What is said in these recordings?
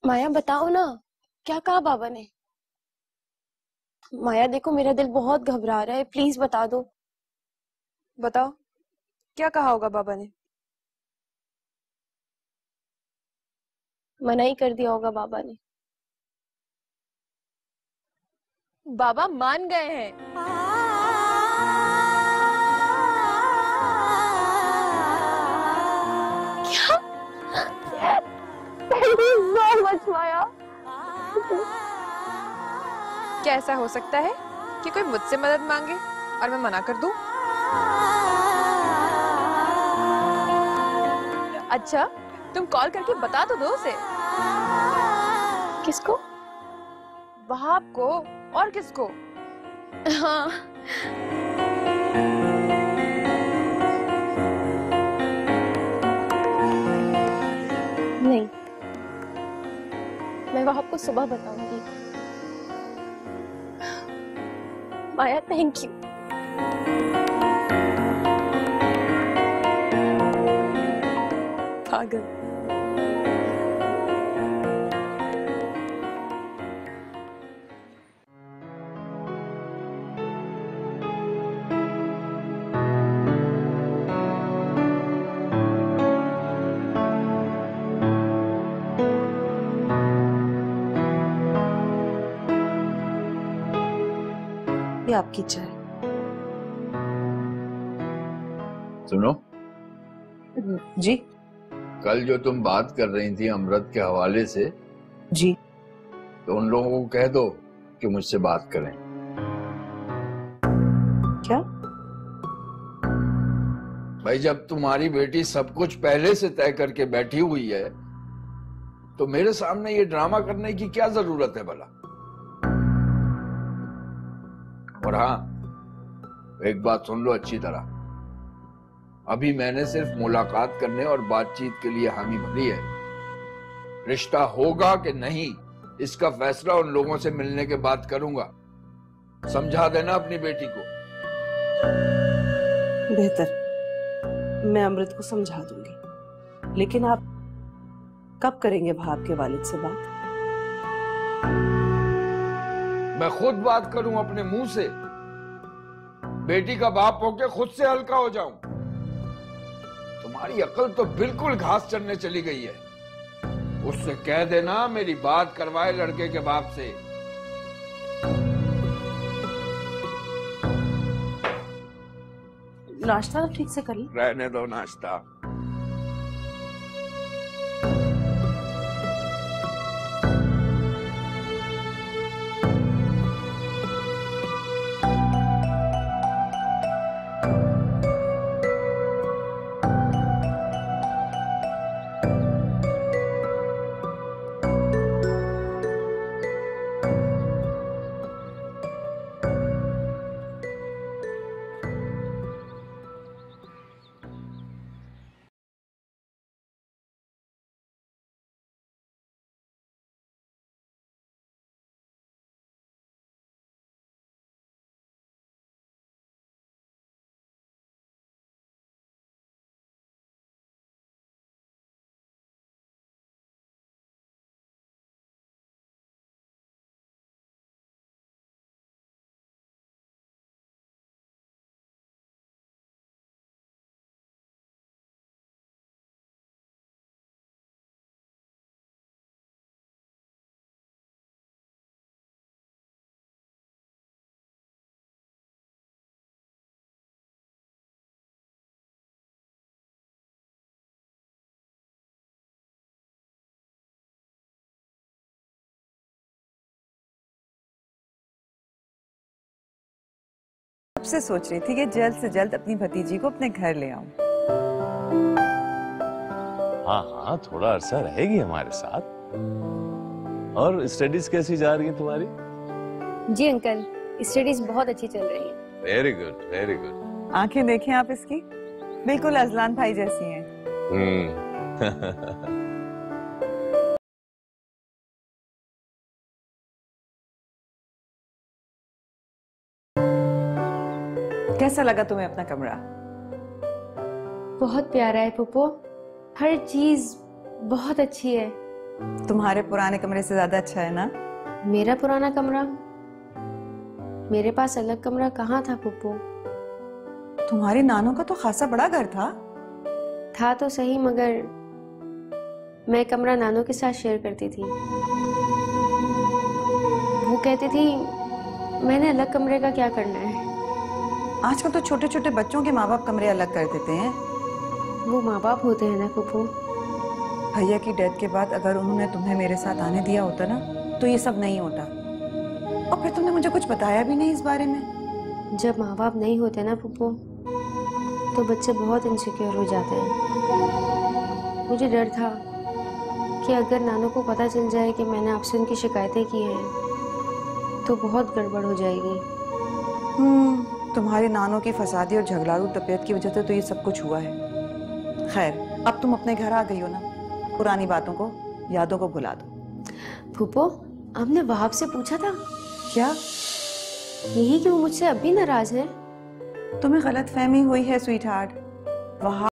माया बताओ ना, क्या कहा बाबा ने? माया देखो, मेरा दिल बहुत घबरा रहा है, प्लीज बता दो। बताओ, क्या कहा होगा बाबा ने? मना ही कर दिया होगा बाबा ने। बाबा मान गए हैं। क्या? Thank you so much, माया। क्या ऐसा हो सकता है कि कोई मुझसे मदद मांगे और मैं मना कर दूं? अच्छा, तुम कॉल करके बता तो दो उसे। किसको? वहाब को। और किसको? हाँ। नहीं, मैं वहाब को सुबह बताऊंगी। माया, थैंक यू। पागल। ये आपकी चाय। सुनो जी। कल जो तुम बात कर रही थी अमृत के हवाले से, जी। तो उन लोगों को कह दो कि मुझसे बात करें। क्या? भाई, जब तुम्हारी बेटी सब कुछ पहले से तय करके बैठी हुई है तो मेरे सामने ये ड्रामा करने की क्या जरूरत है भला? और हाँ, एक बात सुन लो अच्छी तरह। अभी मैंने सिर्फ मुलाकात करने और बातचीत के लिए हामी भरी है। रिश्ता होगा कि नहीं, इसका फैसला उन लोगों से मिलने के बाद करूंगा। समझा देना अपनी बेटी को। बेहतर, मैं अमृत को समझा दूंगी, लेकिन आप कब करेंगे भाब के वालिद से बात? मैं खुद बात करूं अपने मुंह से? बेटी का बाप होके खुद से हल्का हो जाऊं? तुम्हारी अकल तो बिल्कुल घास चढ़ने चली गई है। उससे कह देना मेरी बात करवाए लड़के के बाप से। नाश्ता तो ठीक से कर ली। रहने दो नाश्ता। से सोच रही थी कि जल्द से जल्द अपनी भतीजी को अपने घर ले आऊं। हाँ हाँ, थोड़ा अरसा रहेगी हमारे साथ। और स्टडीज कैसी जा रही है तुम्हारी? जी अंकल, स्टडीज बहुत अच्छी चल रही है। Very good, very good. आंखें देखें आप इसकी, बिल्कुल अजलान भाई जैसी हैं। कैसा लगा तुम्हें अपना कमरा? बहुत प्यारा है पुप्पो, हर चीज बहुत अच्छी है। तुम्हारे पुराने कमरे से ज्यादा अच्छा है ना? मेरा पुराना कमरा? मेरे पास अलग कमरा कहाँ था पुप्पो? तुम्हारी नानों का तो खासा बड़ा घर था तो सही, मगर मैं कमरा नानों के साथ शेयर करती थी। वो कहती थी मैंने अलग कमरे का क्या करना है। आजकल तो छोटे छोटे बच्चों के माँ बाप कमरे अलग कर देते हैं। वो माँ बाप होते हैं ना पुप्पो। भैया की डेथ के बाद अगर उन्होंने तुम्हें मेरे साथ आने दिया होता ना तो ये सब नहीं होता। और फिर तुमने मुझे कुछ बताया भी नहीं इस बारे में। जब माँ बाप नहीं होते ना पुप्पो तो बच्चे बहुत इनसिक्योर हो जाते हैं। मुझे डर था कि अगर नानू को पता चल जाए कि मैंने आपसे उनकी शिकायतें की हैं तो बहुत गड़बड़ हो जाएगी। तुम्हारी नानों की फसादी और झगड़ालू तबीयत की वजह से तो ये सब कुछ हुआ है। खैर, अब तुम अपने घर आ गई हो ना, पुरानी बातों को, यादों को भुला दो। फूफो, आपने वहाब से पूछा था क्या? यही कि वो मुझसे अब भी नाराज है? तुम्हें गलतफहमी हुई है स्वीट हार्ट। वहां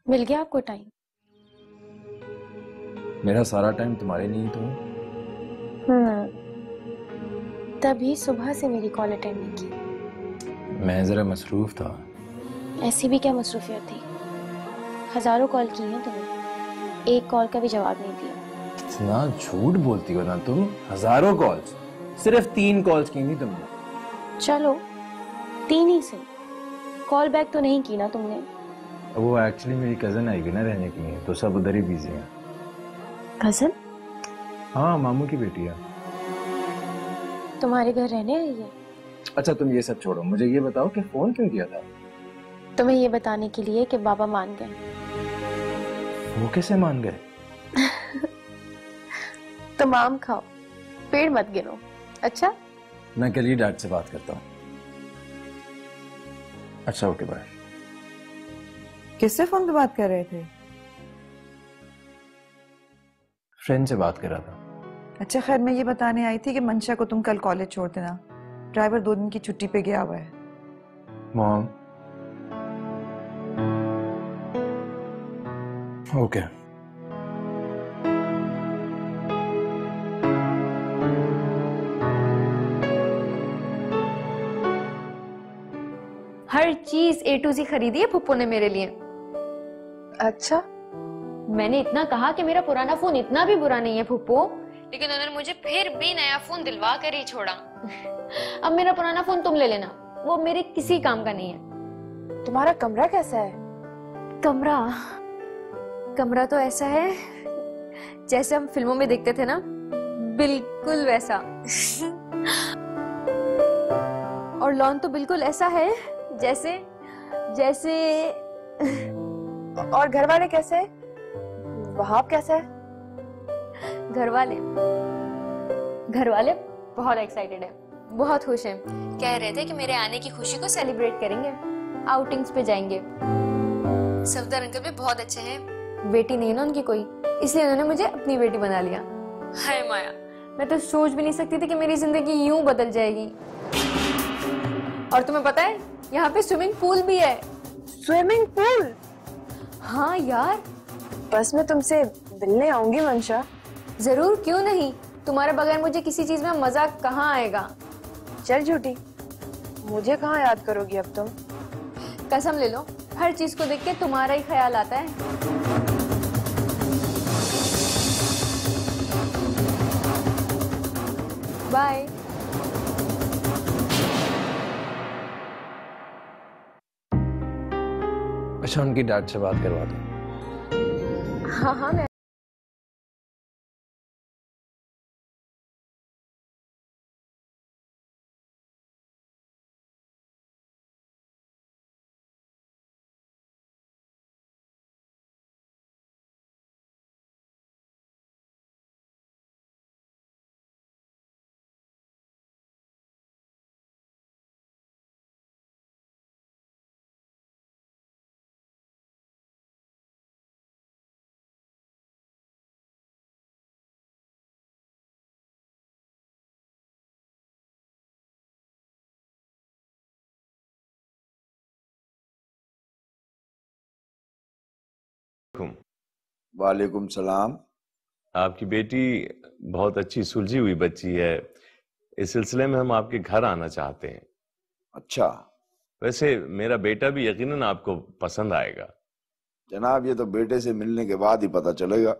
मिल गया आपको टाइम? मेरा सारा टाइम तुम्हारे लिए तो है। तभी सुबह से मेरी कॉल अटेंड नहीं की। मैं जरा मसरूफ था। ऐसी भी क्या मसरूफियत थी? हजारों कॉल की हैं तुम्हें, एक कॉल का भी जवाब नहीं दिया। इतना झूठ बोलती हो ना तुम। हजारों कॉल्स, सिर्फ 3 कॉल्स की थी तुमने। चलो 3 ही सही, कॉल बैक तो नहीं की ना तुमने। वो एक्चुअली मेरी कजन आई हुई ना रहने के लिए, तो सब उधर ही बिजी हैं। कजन? हाँ, मामू की बेटी है। तुम्हारे घर रहने आई है? अच्छा तुम ये सब छोड़ो, मुझे ये बताओ कि फोन क्यों किया था? तुम्हें ये बताने के लिए कि बाबा मान गए। वो कैसे मान गए? तुम आम खाओ, पेड़ मत गिनो। अच्छा, मैं कल ही डैड से बात करता हूँ। अच्छा ओके बाय। किससे फोन पे बात कर रहे थे? फ्रेंड से बात कर रहा था। अच्छा खैर, मैं ये बताने आई थी कि मंशा को तुम कल कॉलेज छोड़ देना। ड्राइवर 2 दिन की छुट्टी पे गया हुआ है। Mom okay. हर चीज A to Z खरीदी है फुप्पो ने मेरे लिए। अच्छा, मैंने इतना कहा कि मेरा पुराना फोन इतना भी बुरा नहीं है फुप्पो, लेकिन उन्होंने मुझे फिर भी नया फोन दिलवा कर ही छोड़ा। अब मेरा पुराना फोन तुम ले लेना, वो मेरे किसी काम का नहीं है। तुम्हारा कमरा कैसा है? कमरा तो ऐसा है जैसे हम फिल्मों में देखते थे ना, बिल्कुल वैसा। और लॉन तो बिल्कुल ऐसा है जैसे और घर वाले कैसे है? वहाब कैसा है? घर वाले बहुत एक्साइटेड है, बहुत खुश हैं। कह रहे थे कि मेरे आने की खुशी को सेलिब्रेट करेंगे, आउटिंग्स पे जाएंगे। सफदर अंकल भी बहुत अच्छे हैं, बेटी नहीं है ना उनकी कोई, इसलिए उन्होंने मुझे अपनी बेटी बना लिया। हाय माया, मैं तो सोच भी नहीं सकती थी कि मेरी जिंदगी यूं बदल जाएगी। और तुम्हें पता है यहाँ पे स्विमिंग पूल भी है। Swimming pool? हाँ यार, बस मैं तुमसे मिलने आऊंगी मंशा। जरूर, क्यों नहीं। तुम्हारे बगैर मुझे किसी चीज में मजा कहाँ आएगा। चल झूठी, मुझे कहाँ याद करोगी अब तुम? कसम ले लो, हर चीज को देख के तुम्हारा ही ख्याल आता है। बाय। अच्छा उनकी डैड से बात करवा दो। हाँ हाँ, मैं वालेकुम सलाम। आपकी बेटी बहुत अच्छी सुलझी हुई बच्ची है। इस सिलसिले में हम आपके घर आना चाहते हैं। अच्छा वैसे मेरा बेटा भी यकीनन आपको पसंद आएगा। जनाब, ये तो बेटे से मिलने के बाद ही पता चलेगा।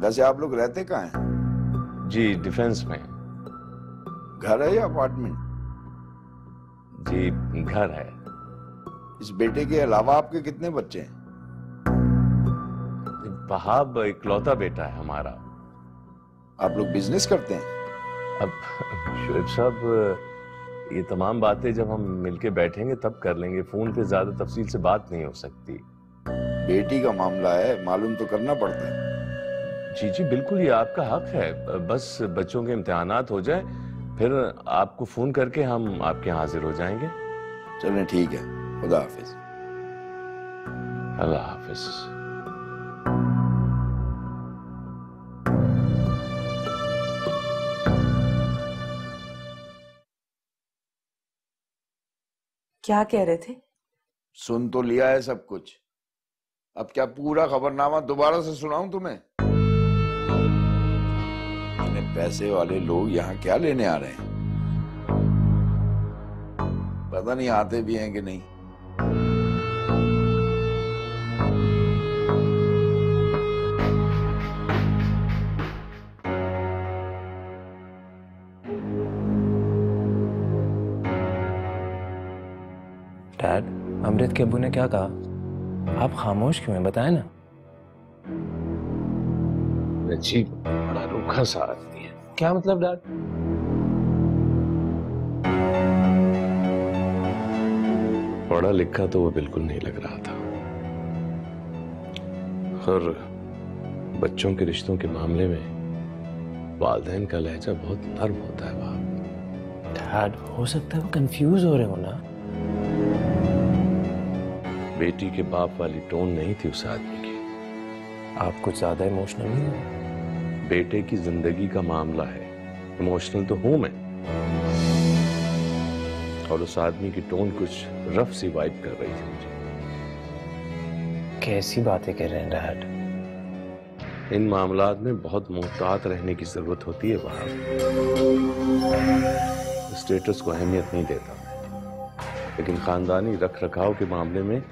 वैसे आप लोग रहते कहाँ हैं? जी डिफेंस में। घर है या अपार्टमेंट? जी घर है। इस बेटे के अलावा आपके कितने बच्चे हैं? वहाब इकलौता बेटा है हमारा। आप लोग बिजनेस करते हैं? अब शुएब साहब, ये तमाम बातें जब हम मिलके बैठेंगे तब कर लेंगे। फोन पे ज्यादा तफसील से बात नहीं हो सकती। बेटी का मामला है, मालूम तो करना पड़ता है। जी जी बिल्कुल, ये आपका हक है। बस बच्चों के इम्तिहानात हो जाए फिर आपको फोन करके हम आपके यहाँ हाजिर हो जाएंगे। चलें ठीक है, खुदा हाफिज। अल्लाह हाफिज। क्या कह रहे थे? सुन तो लिया है सब कुछ, अब क्या पूरा खबरनामा दोबारा से सुनाऊं तुम्हें? इतने पैसे वाले लोग यहाँ क्या लेने आ रहे हैं? पता नहीं आते भी हैं कि नहीं। डैड, अमृत के अब्बू ने क्या कहा? आप खामोश क्यों हैं, बताएं ना। जी बड़ा रूखा सा आदमी है। क्या मतलब डैड? पढ़ा लिखा तो वो बिल्कुल नहीं लग रहा था, और बच्चों के रिश्तों के मामले में वालिदैन का लहजा बहुत नर्म होता है। बाप डैड, हो सकता है वो कंफ्यूज हो रहे हो ना। बेटी के बाप वाली टोन नहीं थी उस आदमी की। आप कुछ ज्यादा इमोशनल नहीं हो? बेटे की जिंदगी का मामला है, इमोशनल तो हूं मैं। और उस आदमी की टोन कुछ रफ सी वाइब कर रही थी मुझे। कैसी बातें कर रहे हैं डैड? इन मामलात में बहुत मुहतात रहने की जरूरत होती है। वहां स्टेटस को अहमियत नहीं देता, लेकिन खानदानी रख रखाव के मामले में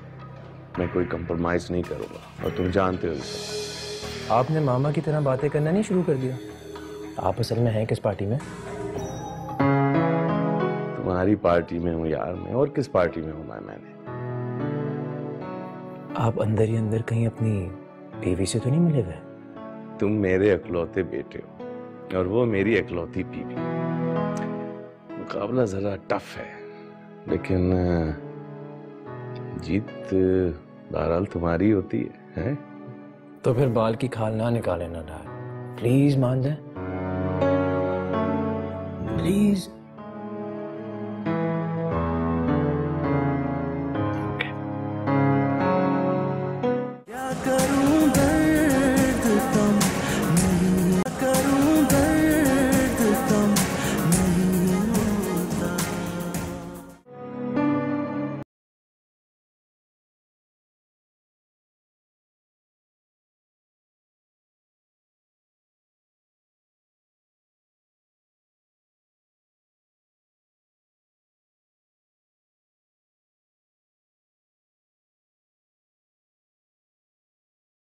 मैं कोई कंप्रोमाइज नहीं करूंगा, और तुम जानते हो इसे। आपने मामा की तरह बातें करना नहीं शुरू कर दिया? आप असल में हैं किस पार्टी में? तुम्हारी पार्टी में हूँ यार मैं, और किस पार्टी में हूँ मैंने। आप अंदर ही अंदर कहीं अपनी बीवी से तो नहीं मिले हुए? तुम मेरे इकलौते बेटे हो और वो मेरी इकलौती बीवी। मुकाबला जरा टफ है, लेकिन जीत बहरहाल तुम्हारी होती है? तो फिर बाल की खाल ना निकाले ना डैड, प्लीज मान जाए प्लीज।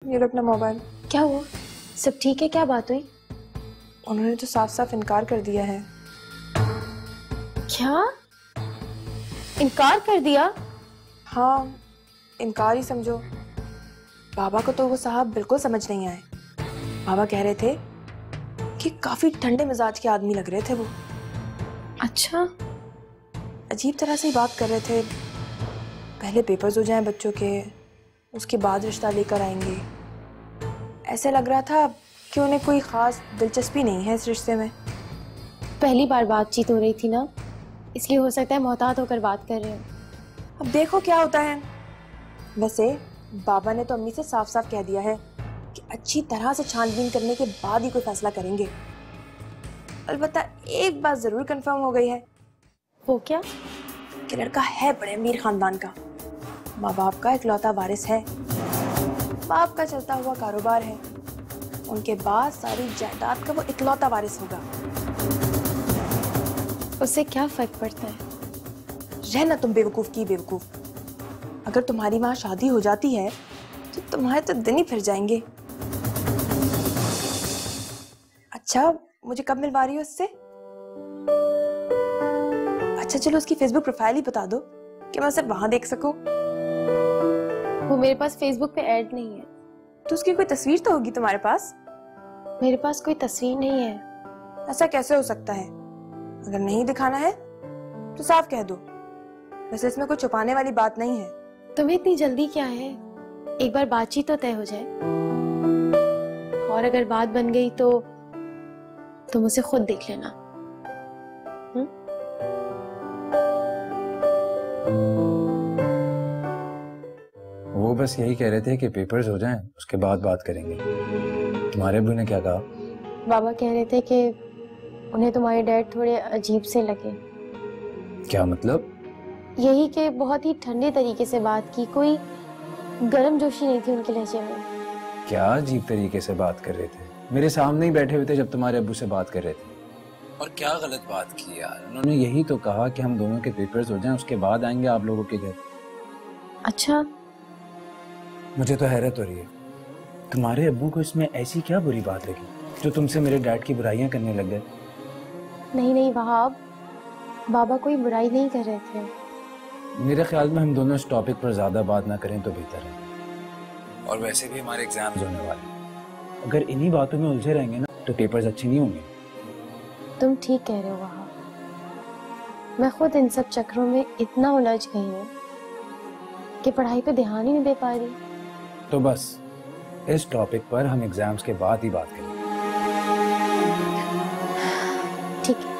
ये लो अपना मोबाइल। क्या हुआ? सब ठीक है? क्या बात हुई? उन्होंने तो साफ साफ इनकार कर दिया है। क्या इनकार कर दिया? हाँ, इनकार ही समझो। बाबा को तो वो साहब बिल्कुल समझ नहीं आए। बाबा कह रहे थे कि काफी ठंडे मिजाज के आदमी लग रहे थे वो। अच्छा, अजीब तरह से ही बात कर रहे थे। पहले पेपर्स हो जाएं बच्चों के, उसके बाद रिश्ता लेकर आएंगे। ऐसे लग रहा था कि उन्हें कोई खास दिलचस्पी नहीं है इस रिश्ते में। पहली बार बातचीत हो रही थी ना, इसलिए हो सकता है मोहतात होकर बात कर रहे हो। अब देखो क्या होता है। वैसे बाबा ने तो अम्मी से साफ साफ कह दिया है कि अच्छी तरह से छानबीन करने के बाद ही कोई फैसला करेंगे। अलबत्ता एक बात जरूर कंफर्म हो गई है। वो क्या? कि लड़का है बड़े अमीर खानदान का, माँ बाप का इकलौता वारिस है, बाप का चलता हुआ कारोबार है, उनके बाद सारी जायदाद का वो इकलौता वारिस होगा। उससे क्या फर्क पड़ता है? रहना तुम बेवकूफ की बेवकूफ। अगर तुम्हारी वहां शादी हो जाती है तो तुम्हारे तो दिन ही फिर जाएंगे। अच्छा, मुझे कब मिलवा रही हो उससे? अच्छा चलो, उसकी फेसबुक प्रोफाइल ही बता दो कि मैं उसे वहां देख सकूं। वो मेरे पास फेसबुक पे ऐड नहीं है। तो उसकी कोई तस्वीर तो होगी तुम्हारे पास? मेरे पास कोई तस्वीर नहीं है। ऐसा कैसे हो सकता है? अगर नहीं दिखाना है तो साफ कह दो। वैसे इसमें कोई छुपाने वाली बात नहीं है। तुम्हें इतनी जल्दी क्या है? एक बार बातचीत तो तय हो जाए, और अगर बात बन गई तो तुम उसे खुद देख लेना। वो बस यही कह रहे थे कि पेपर्स हो जाएं, उसके बाद बात करेंगे। तुम्हारे अब्बू ने क्या कहा? बाबा कह रहे थे कि उन्हें तुम्हारे डैड थोड़े अजीब से लगे। क्या मतलब? यही कि बहुत ही ठंडे तरीके से बात की, कोई गर्म जोशी नहीं थी उनके लहजे में। क्या अजीब तरीके से बात कर रहे थे? मेरे सामने ही बैठे हुए थे जब तुम्हारे अब्बू से बात कर रहे थे। और क्या गलत बात की यार? उन्होंने यही तो कहा कि हम दोनों के पेपर्स हो जाएं, उसके बाद आएंगे आप लोगों के घर। अच्छा, मुझे तो हैरत हो रही है, तुम्हारे अब्बू को इसमें ऐसी क्या बुरी बात लगी जो तुमसे मेरे डैड की बुराइयां करने लग गए? नहीं नहीं वहाब, बाबा कोई बुराई नहीं कर रहे थे। मेरे ख्याल में हम दोनों इस टॉपिक पर ज्यादा बात ना करें तो बेहतर है। और वैसे भी हमारे एग्जाम्स होने वाले हैं, अगर इन्हीं बातों में उलझे रहेंगे ना तो पेपर्स अच्छे नहीं होंगे। तुम ठीक कह रहे हो वहाब, मैं खुद इन सब चक्रों में इतना उलझ गई हूँ कि पढ़ाई पे ध्यान ही नहीं दे पा रही। तो बस इस टॉपिक पर हम एग्जाम्स के बाद ही बात करेंगे। ठीक है।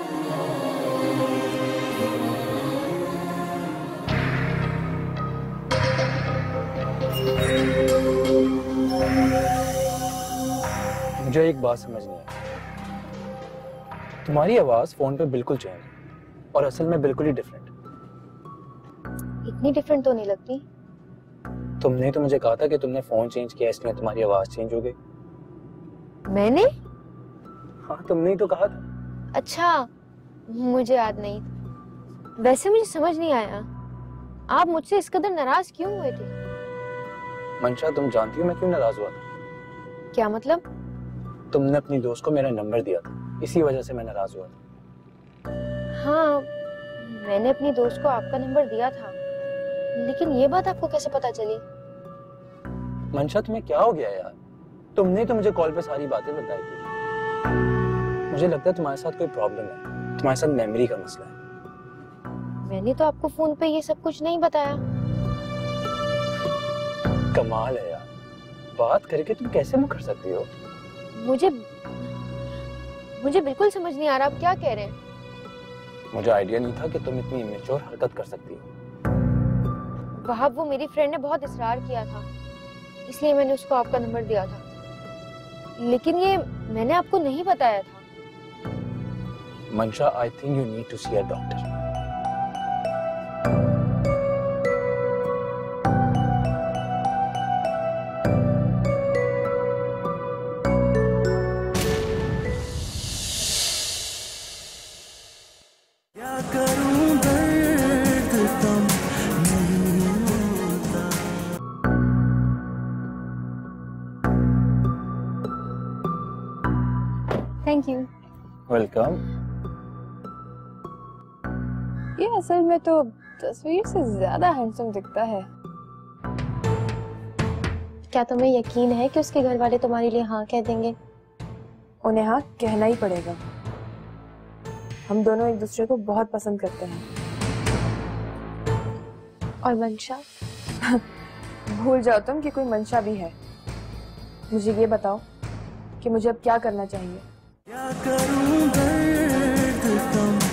मुझे एक बात समझ नहीं आई, तुम्हारी आवाज फोन पे बिल्कुल चेंज और असल में बिल्कुल ही डिफरेंट। इतनी डिफरेंट तो नहीं लगती। तुमने तो मुझे कहा था कि तुमने फोन चेंज किया इसलिए तुम्हारी आवाज चेंज हो गई। मैंने? हाँ, तुमने ही तो कहा था। अच्छा, मुझे याद नहीं। वैसे मुझे समझ नहीं आया, आप मुझसे इस कदर नाराज क्यों हुए थे? मंशा, तुम जानती हो मैं क्यों नाराज हुआ था? क्या मतलब? तुमने अपनी दोस्त को मेरा नंबर दिया था, इसी वजह से मैं नाराज हुआ था। हाँ, मैंने अपनी दोस्त को आपका नंबर दिया था, लेकिन ये बात आपको कैसे पता चली? मंशा, तुम्हें क्या हो गया यार? तुमने तो मुझे कॉल पे सारी बातें बताई थी। मुझे लगता है तुम्हारे साथ कोई प्रॉब्लम है, तुम्हारे साथ मेमोरी का मसला है। मैंने तो आपको फोन पे ये सब कुछ नहीं बताया। कमाल है यार, बात करके तुम कैसे मुकर सकती हो? मुझे बिल्कुल समझ नहीं आ रहा आप क्या कह रहे हैं। मुझे आइडिया नहीं था कि तुम इतनी इमेच्योर हरकत कर सकती हो। वहाब, वो मेरी फ्रेंड ने बहुत इसरार किया था, इसलिए मैंने उसको आपका नंबर दिया था, लेकिन ये मैंने आपको नहीं बताया था। Mansha, I think you need to see a doctor. Thank you. Welcome. ये असल में तो तस्वीर से ज्यादा हैंडसम दिखता है। क्या तुम्हें यकीन है कि उसके घर वाले तुम्हारे लिए हाँ कह देंगे? उन्हें हाँ कहना ही पड़ेगा। हम दोनों एक दूसरे को बहुत पसंद करते हैं। और मंशा? भूल जाओ तुम कि कोई मंशा भी है। मुझे ये बताओ कि मुझे अब क्या करना चाहिए? क्या करूं दर्द कम